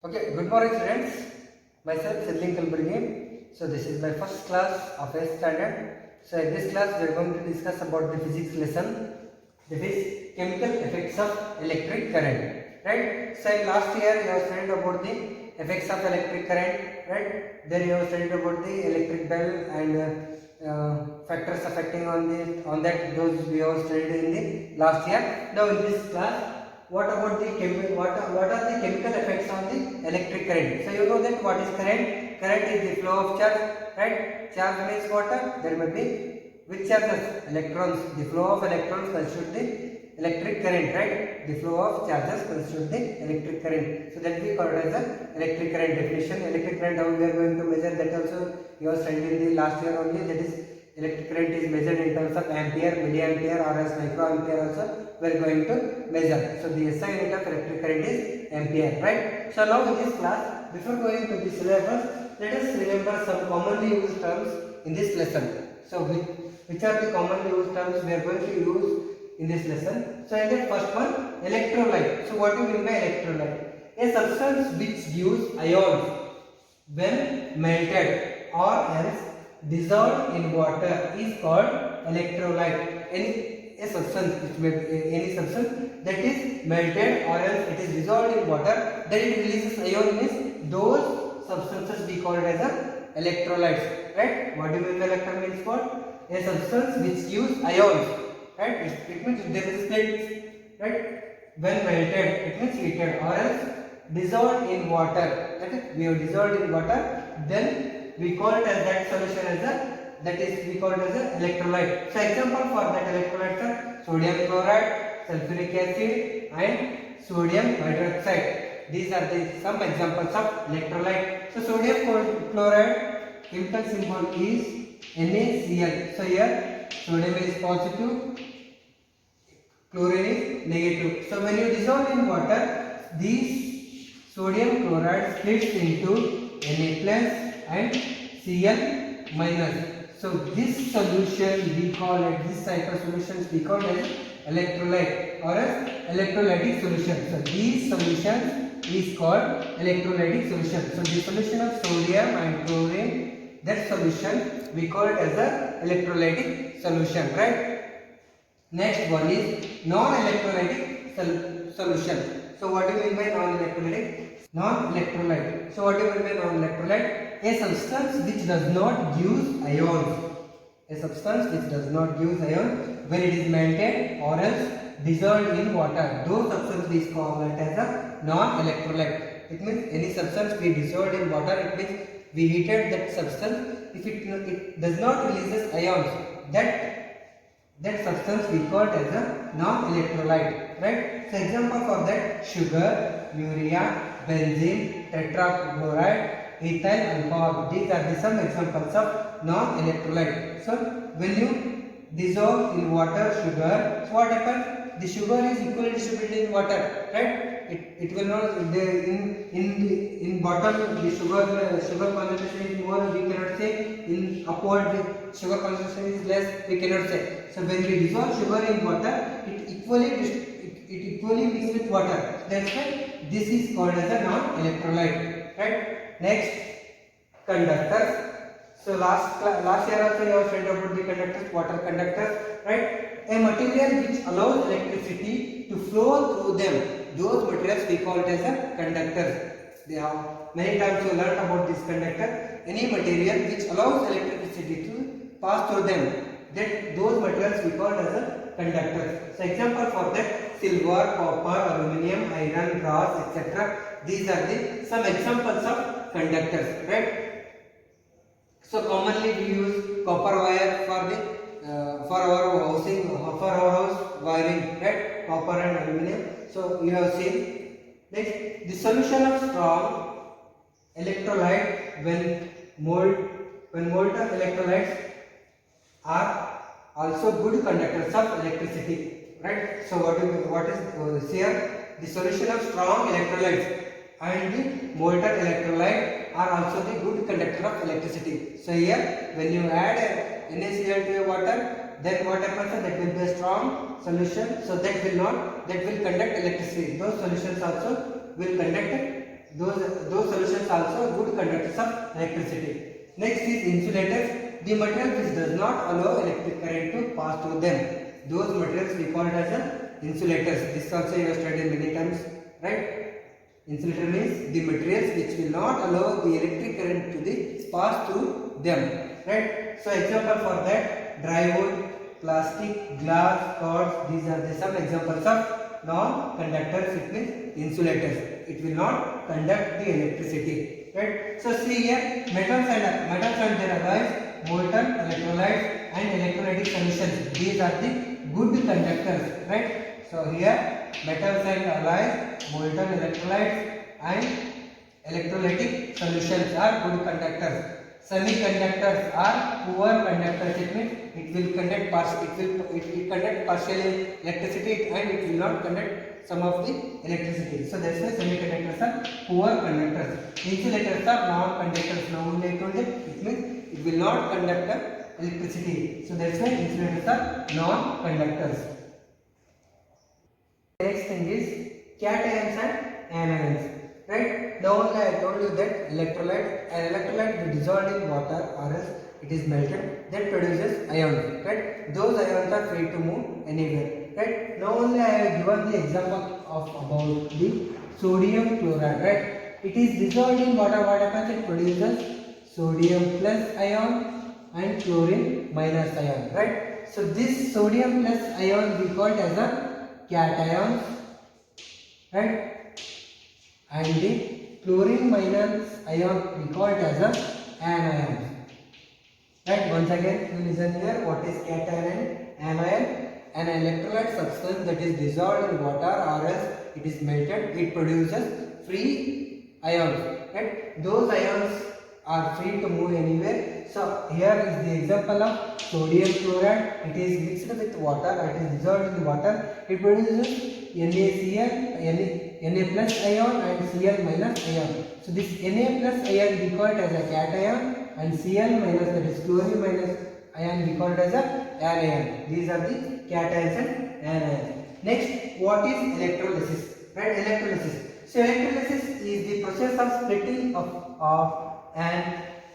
Okay, good morning students. Myself Sidling Kalburgi. So this is my first class of 8th standard. So in this class we are going to discuss about the physics lesson, that is chemical effects of electric current. Right? So in last year you have studied about the effects of electric current. Right? There you have studied about the electric bell and factors affecting on that. Those we have studied in the last year. Now in this class, what about the what are the chemical effects on the electric current? So you know that what is current? Current is the flow of charge, right? Charge means water. There may be which charges? Electrons. The flow of electrons constitute the electric current, right? The flow of charges constitute the electric current. So that we call it as the electric current definition. Electric current, how we are going to measure, that also you have studied in the last year only. That is electric current is measured in terms of ampere, milliampere or as microampere also we are going to measure. So the SI unit of electric current is ampere, right? So now in this class, before going to the syllabus, let us remember some commonly used terms in this lesson. So which are the commonly used terms we are going to use in this lesson? So in the first one, electrolyte. So what do you mean by electrolyte? A substance which gives ions when melted or else dissolved in water is called electrolyte. Any substance that is melted or else it is dissolved in water, then it releases ion, means those substances we call it as a electrolytes, right? What do you mean by electrolyte means what? A substance which gives ions, right? It means there is split, right? When melted, it means heated, or else dissolved in water. That is, we have dissolved in water, then we call it as that solution as a, that is we call it as a electrolyte. So example for that electrolytes are sodium chloride, sulfuric acid and sodium hydroxide. These are the some examples of electrolyte. So sodium chloride chemical symbol is NaCl. So here sodium is positive, chlorine is negative. So when you dissolve in water, these sodium chloride splits into Na plus and Cl minus. So this solution we call it, this type of solutions we call as electrolyte or as electrolytic solution. So these solutions is called electrolytic solution. So the solution of sodium and chlorine, that solution we call it as a electrolytic solution, right? Next one is non-electrolytic solution. So what do you mean by non-electrolytic? Non-electrolyte. So what do you mean by non-electrolyte? A substance which does not use ions. A substance which does not use ions when it is melted or else dissolved in water. Those substances we call it as a non-electrolyte. It means any substance we dissolved in water, it means we heated that substance. If it does not releases ions, that substance we call it as a non-electrolyte, right? So example for that, sugar, urea, benzene, tetrachloride, ethyl alcohol. These are the some examples of non-electrolyte. So when you dissolve in water sugar, so what happens? The sugar is equally distributed in water, right? It will not in bottom the sugar concentration is more, we cannot say. In upward the sugar concentration is less, we cannot say. So when we dissolve sugar in water, it equally mixes with water. That's why this is called as a non-electrolyte, right? Next, conductors. So last year also you have studied about the conductors, water conductors, right? A material which allows electricity to flow through them. Those materials we call it as a conductors. They have many times you learned about this conductor. Any material which allows electricity to pass through them, that those materials we call as a conductors. So example for that, silver, copper, aluminium, iron, brass, etc. These are the some examples of conductors, right? So commonly we use copper wire for our housing, for our house wiring, right? Copper and aluminium. So you have seen. Next, the solution of strong electrolyte when molten electrolytes are also good conductors of electricity, right? So what is here? The solution of strong electrolytes and the molten electrolyte are also the good conductor of electricity. So here when you add NaCl to a water, then what happens? That will be a strong solution. So that will conduct electricity. Those solutions also will conduct Those solutions also good conductors of electricity. Next is insulators. The material which does not allow electric current to pass through them. Those materials we call it as insulators. This also you have studied many times, right? Insulator means the materials which will not allow the electric current to pass through them, right? So example for that, dry wood, plastic, glass, cords. These are the some examples of non-conductors. It means insulators. It will not conduct the electricity, right? So see here, metals and their alloys, molten electrolytes and electrolytic solutions. These are the good conductors, right? So here, metals and alloys, molten electrolytes and electrolytic solutions are good conductors. Semiconductors are poor conductors. It means it will conduct partially electricity and it will not conduct some of the electricity. So that's why semiconductors are poor conductors. Insulators are non-conductors. Now only I told you, it means it will not conduct electricity. So that's why insulators are non-conductors. Next thing is cations and anions. Right? Now only I told you that an electrolyte will dissolve in water or else it is melted, that produces ions. Right? Those ions are free to move anywhere. Right? Now only I have given the example of about the sodium chloride. Right? It is dissolved in water. What happens? It produces sodium plus ion and chlorine minus ion. Right? So this sodium plus ion we call it as a cations. Right? And the chlorine minus ion we call it as a anion. Right? Once again, you listen here. What is cation and anion? An electrolyte substance that is dissolved in water or else it is melted. It produces free ions. Right? Those ions are free to move anywhere. So here is the example of sodium chloride. It is mixed with water. It is dissolved in water. It produces Na plus ion and Cl minus ion. So this Na plus ion we call it as a cation and Cl minus, that is chlorine minus ion, we call it as a anion. These are the cations and anions. Next, what is electrolysis? Right? Electrolysis. So electrolysis is the process of splitting of an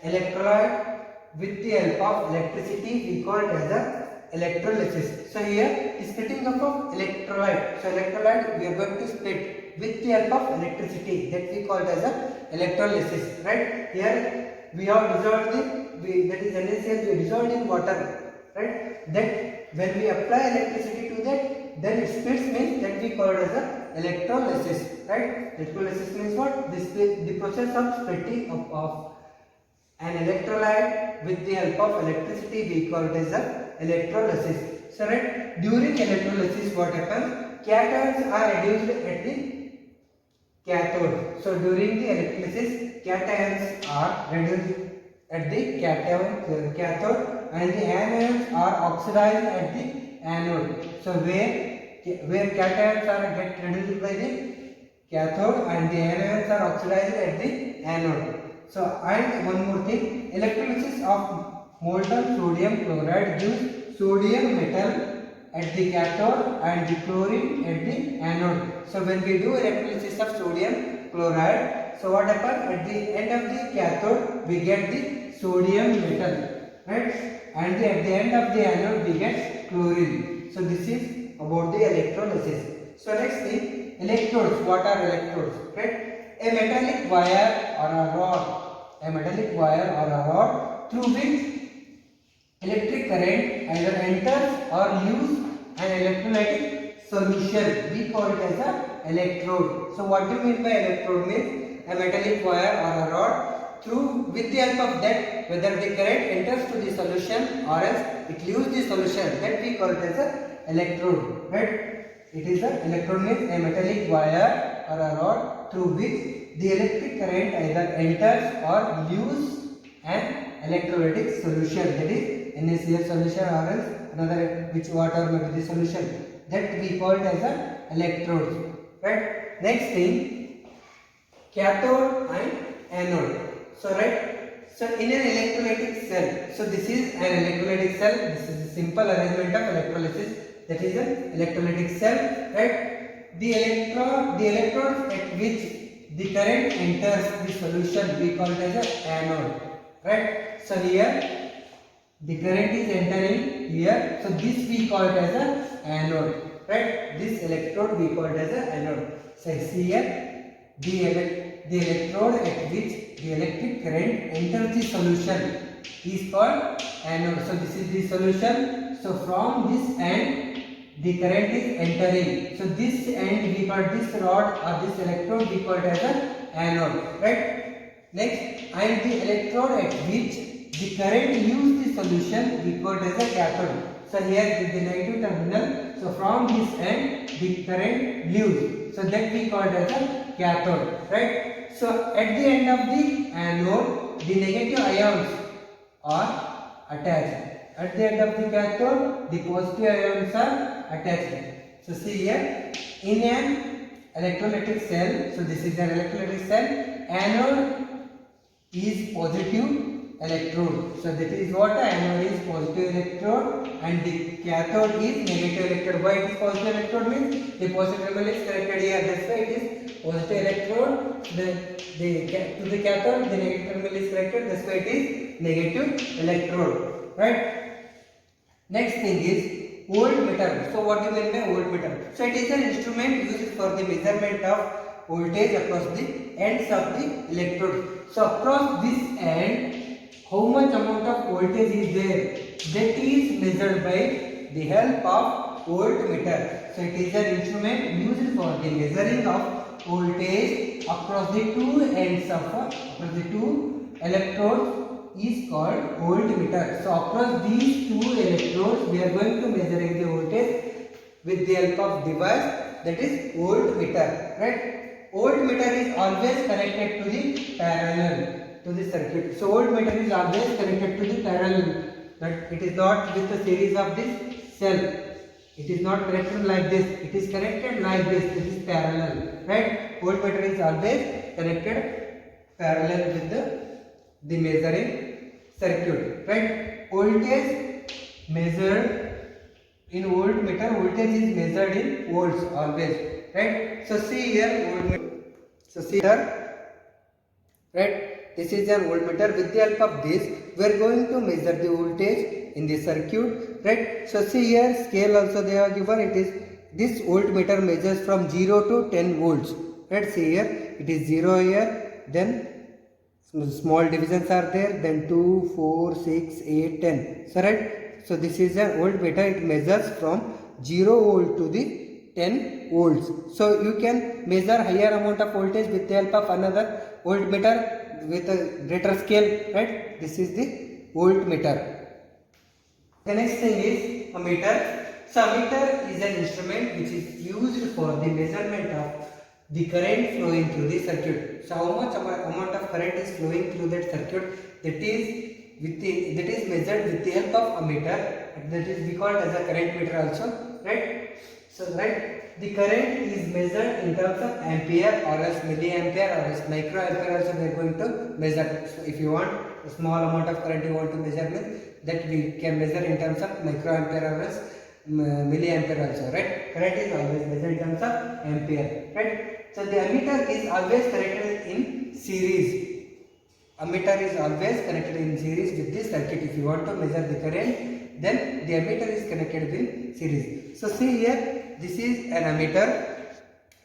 electrolyte with the help of electricity. We call it as a electrolysis. So here is splitting up of electrolyte. So electrolyte we are going to split with the help of electricity, that we call it as a electrolysis. Right? Here we have dissolved that is NaCl, we dissolved in water. Right? That when we apply electricity to that, then it splits, means that we call it as a electrolysis. Right? Electrolysis means what? The process of splitting of an electrolyte with the help of electricity, we call it as a electrolysis. So right, during electrolysis what happens? Cations are reduced at the cathode. So during the electrolysis, cations are reduced at the cathode and the anions are oxidized at the anode. So where cations are get reduced by the cathode and the anions are oxidized at the anode. So and one more thing, electrolysis of molten sodium chloride gives sodium metal at the cathode and the chlorine at the anode. So when we do electrolysis of sodium chloride, so what happens? At the end of the cathode we get the sodium metal, right? And at the end of the anode we get chlorine. So this is about the electrolysis. So next thing, electrodes. What are electrodes? Right? A metallic wire or a rod through which electric current either enters or leaves an electrolytic solution. We call it as an electrode. So what do you mean by electrode? Means a metallic wire or a rod through with the help of that, whether the current enters to the solution or else it leaves the solution, that we call it as an electrode. Right? It is a electrode means a metallic wire or a rod through which the electric current either enters or leaves an electrolytic solution, that is NaCl solution or else another which water may be the solution, that we call it as a electrode. Right? Next thing, cathode and anode. So right, so in an electrolytic cell, so this is an electrolytic cell, this is a simple arrangement of electrolysis, that is an electrolytic cell. Right? The electrodes at which the current enters the solution, we call it as a anode, right? So here the current is entering here, so this we call it as a anode, right? This electrode we call it as a anode. So see here, the electrode at which the electric current enters the solution is called anode. So this is the solution. So from this end the current is entering. So this end we call this rod or this electrode we call it as a anode, right? Next, and the electrode at which the current leaves the solution we call it as a cathode. So here is the negative terminal. So from this end the current leaves. So that we call it as a cathode, right? So at the end of the anode, the negative ions are attached. At the end of the cathode, the positive ions are attached. So see here, in an electrolytic cell, so this is an electrolytic cell, anode is positive electrode. So that is what anode is positive electrode and the cathode is negative electrode. Why it is positive electrode means the positive terminal is connected here. That's why it is positive electrode. To the cathode the negative terminal is connected. That's why it is negative electrode. Right. Next thing is voltmeter. So what do you mean by voltmeter? So it is an instrument used for the measurement of voltage across the ends of the electrode. So across this end, how much amount of voltage is there? That is measured by the help of voltmeter. So it is an instrument used for the measuring of voltage across the two ends of across the two electrodes is called voltmeter. So across these two electrodes we are going to measuring the voltage with the help of device that is voltmeter, right? Voltmeter is always connected to the parallel to the circuit. So voltmeter is always connected to the parallel, but it is not with the series of this cell. It is not connected like this. It is connected like this. This is parallel, right? Voltmeter is always connected parallel with the measuring circuit, right? Voltage measured in voltmeter. Voltage is measured in volts always, right? So see here voltmeter. So see here, right? This is a voltmeter. With the help of this, we are going to measure the voltage in the circuit, right? So see here, scale also they are given. It is this voltmeter measures from 0 to 10 volts. Right? See here, it is 0 here. Then small divisions are there. Then 2, 4, 6, 8, 10. So right. So this is a voltmeter. It measures from 0 volt to the 10 volts. So you can measure higher amount of voltage with the help of another voltmeter with a greater scale, right? This is the voltmeter. The next thing is ammeter. So ammeter is an instrument which is used for the measurement of the current flowing through the circuit. So how much amount of current is flowing through that circuit, that is measured with the help of ammeter. That is we call it as a current meter also, right? So right. The current is measured in terms of ampere or as milliampere or as microampere also we are going to measure. So if you want a small amount of current you want to measure with, that we can measure in terms of microampere or as milliampere also, right? Current is always measured in terms of ampere, right? So the ammeter is always connected in series. Ammeter is always connected in series with this circuit. If you want to measure the current, then the ammeter is connected in series. So see here, this is an ammeter,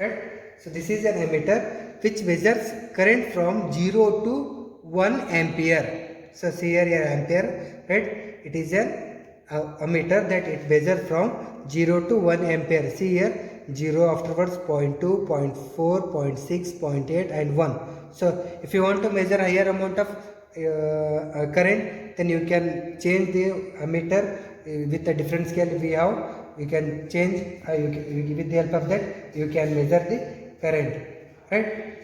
right? So this is an ammeter which measures current from 0 to 1 ampere. So see here ampere, right? It is an ammeter that it measures from 0 to 1 ampere. See here 0 afterwards 0.2, 0.4, 0.6, 0.8 and 1. So if you want to measure higher amount of current, then you can change the ammeter with a different scale we have. You can change with the help of that you can measure the current, right?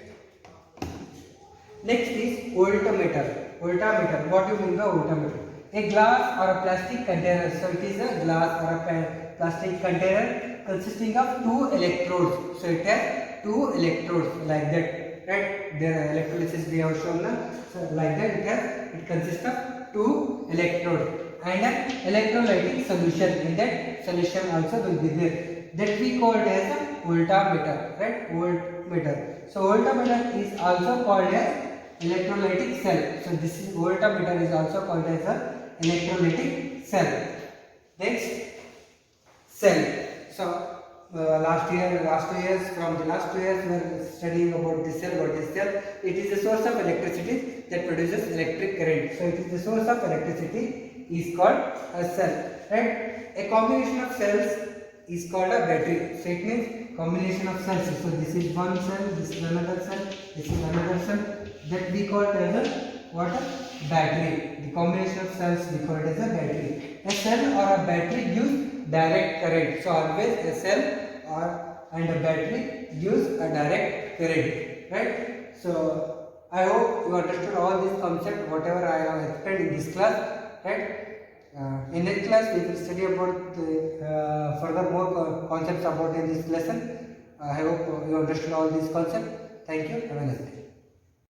Next is voltmeter. Voltmeter. What do you mean by voltmeter? A glass or a plastic container. So it is a glass or a plastic container consisting of two electrodes. So it has two electrodes like that, right? Their electrolysis we have shown now. So like that it consists of two electrodes and an electrolytic solution. In that solution also will be there. That we call it as a voltmeter, right? Voltmeter. So voltmeter is also called as electrolytic cell. So this is voltmeter is also called as a electrolytic cell. Next, cell. So last 2 years we are studying about this cell. What is cell? It is a source of electricity that produces electric current. So it is the source of electricity is called a cell, right? A combination of cells is called a battery. So it means combination of cells. So this is one cell, this is another cell, this is another cell, that we call it as a what? A battery. The combination of cells we call it as a battery. A cell or a battery gives direct current. So always a cell and a battery gives a direct current, right? So I hope you understood all these concepts whatever I have explained in this class, right? In next class we will study about further more concepts about in this lesson. I hope you understood all these concepts. Thank you. Have a nice day.